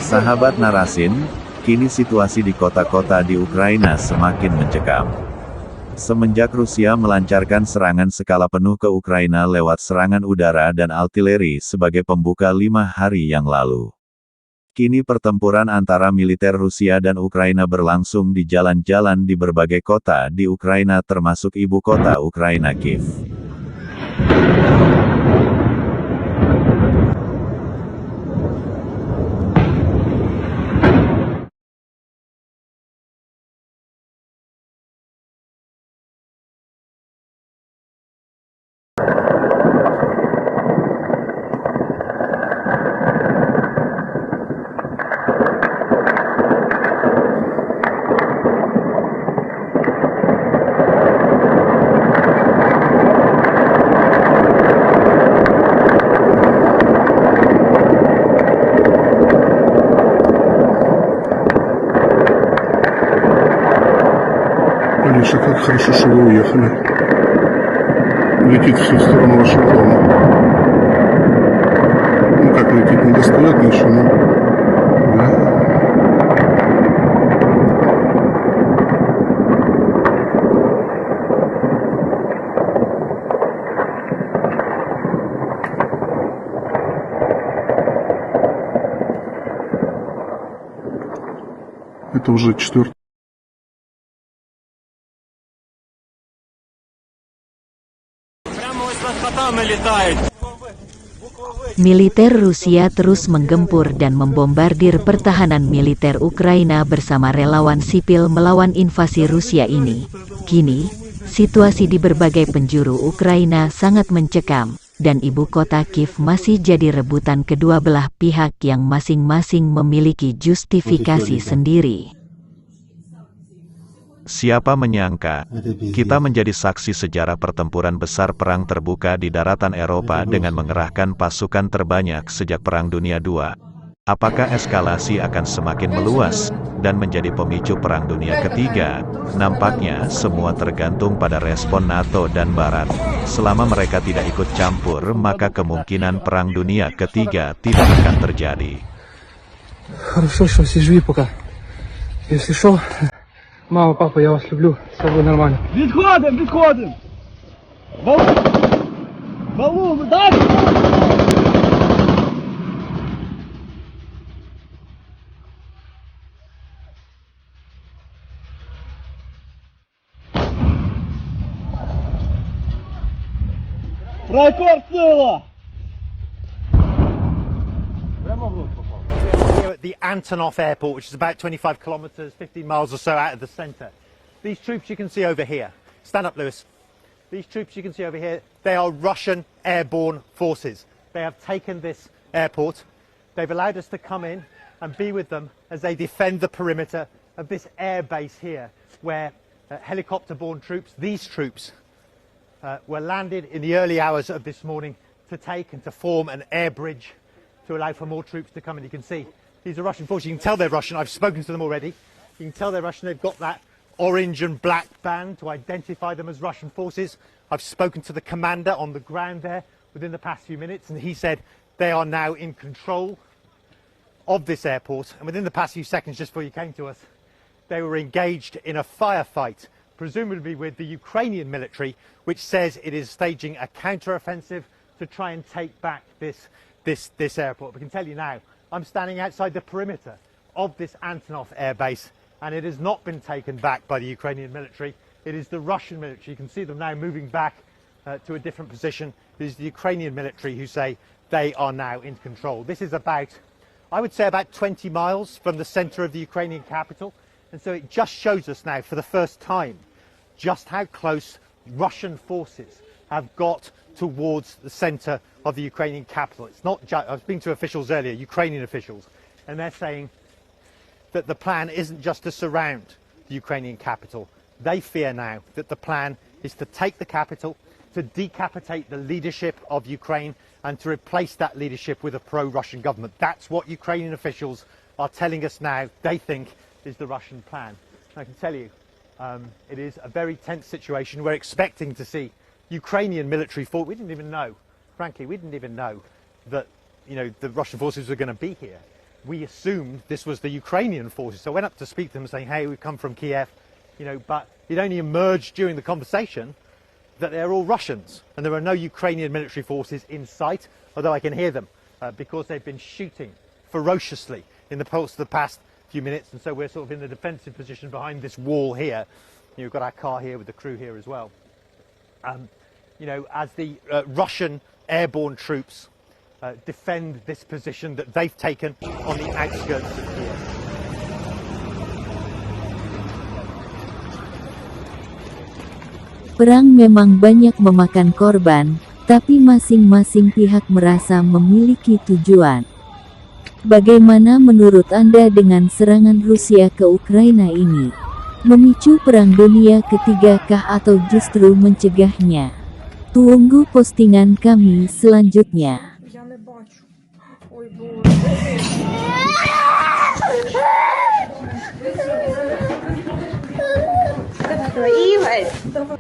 Sahabat Narasin, kini situasi di kota-kota di Ukraina semakin mencekam. Semenjak Rusia melancarkan serangan skala penuh ke Ukraina lewat serangan udara dan altileri sebagai pembuka 5 hari yang lalu. Kini pertempuran antara militer Rusia dan Ukraina berlangsung di jalan-jalan di berbagai kota di Ukraina termasuk ibukota Ukraina Kiev. Алиса, как хорошо, что вы уехали. Летит все в сторону вашего дома. Ну как летит, не достает ничего, но... Да. Это уже 4-й. Militer Rusia terus menggempur dan membombardir pertahanan militer Ukraina bersama relawan sipil melawan invasi Rusia ini. Kini, situasi di berbagai penjuru Ukraina sangat mencekam, dan ibu kota Kiev masih jadi rebutan kedua belah pihak yang masing-masing memiliki justifikasi sendiri. Siapa menyangka, kita menjadi saksi sejarah pertempuran besar perang terbuka di daratan Eropa dengan mengerahkan pasukan terbanyak sejak Perang Dunia II. Apakah eskalasi akan semakin meluas, dan menjadi pemicu Perang Dunia Ketiga? Nampaknya, semua tergantung pada respon NATO dan Barat. Selama mereka tidak ikut campur, maka kemungkinan Perang Dunia Ketiga tidak akan terjadi. Хорошо, что все живы пока. Если что... Мама, папа, я вас люблю, с тобой нормально. Відходим! Валу, дай! Рекорд сила! At the Antonov airport, which is about 25 kilometers, 15 miles or so out of the center. These troops you can see over here. Stand up, Lewis. These troops you can see over here, they are Russian airborne forces. They have taken this airport. They've allowed us to come in and be with them as they defend the perimeter of this air base here, where helicopter-borne troops, these troops, were landed in the early hours of this morning to take and to form an air bridge to allow for more troops to come in. You can see these are Russian forces. You can tell they're Russian. I've spoken to them already. You can tell they're Russian. They've got that orange and black band to identify them as Russian forces. I've spoken to the commander on the ground there within the past few minutes, and he said they are now in control of this airport. And within the past few seconds, just before you came to us, they were engaged in a firefight, presumably with the Ukrainian military, which says it is staging a counter-offensive to try and take back this airport. We can tell you now, I'm standing outside the perimeter of this Antonov air base, and it has not been taken back by the Ukrainian military. It is the Russian military. You can see them now moving back to a different position. It is the Ukrainian military who say they are now in control. This is about, I would say, about 20 miles from the center of the Ukrainian capital, and so it just shows us now for the first time just how close Russian forces have got towards the center of the Ukrainian capital. It's not just, I was speaking to officials earlier, Ukrainian officials, and they're saying that the plan isn't just to surround the Ukrainian capital. They fear now that the plan is to take the capital, to decapitate the leadership of Ukraine, and to replace that leadership with a pro-Russian government. That's what Ukrainian officials are telling us now they think is the Russian plan. And I can tell you, it is a very tense situation. We're expecting to see Ukrainian military force. We didn't even know, frankly, we didn't even know that the Russian forces were going to be here. We assumed this was the Ukrainian forces, so I went up to speak to them saying, hey, we've come from Kiev, but it only emerged during the conversation that they're all Russians and there are no Ukrainian military forces in sight, although I can hear them because they've been shooting ferociously in the pulse of the past few minutes, and so we're sort of in the defensive position behind this wall here. We've got our car here with the crew here as well. As the Russian airborne troops defend this position that they've taken on the outskirts of Kiev. Perang memang banyak memakan korban, tapi masing-masing pihak merasa memiliki tujuan. Bagaimana menurut Anda dengan serangan Rusia ke Ukraina ini? Memicu perang dunia ketiga kah atau justru mencegahnya? Tunggu postingan kami selanjutnya. Я не бачу. Ой, Боже. Давай, Ігор.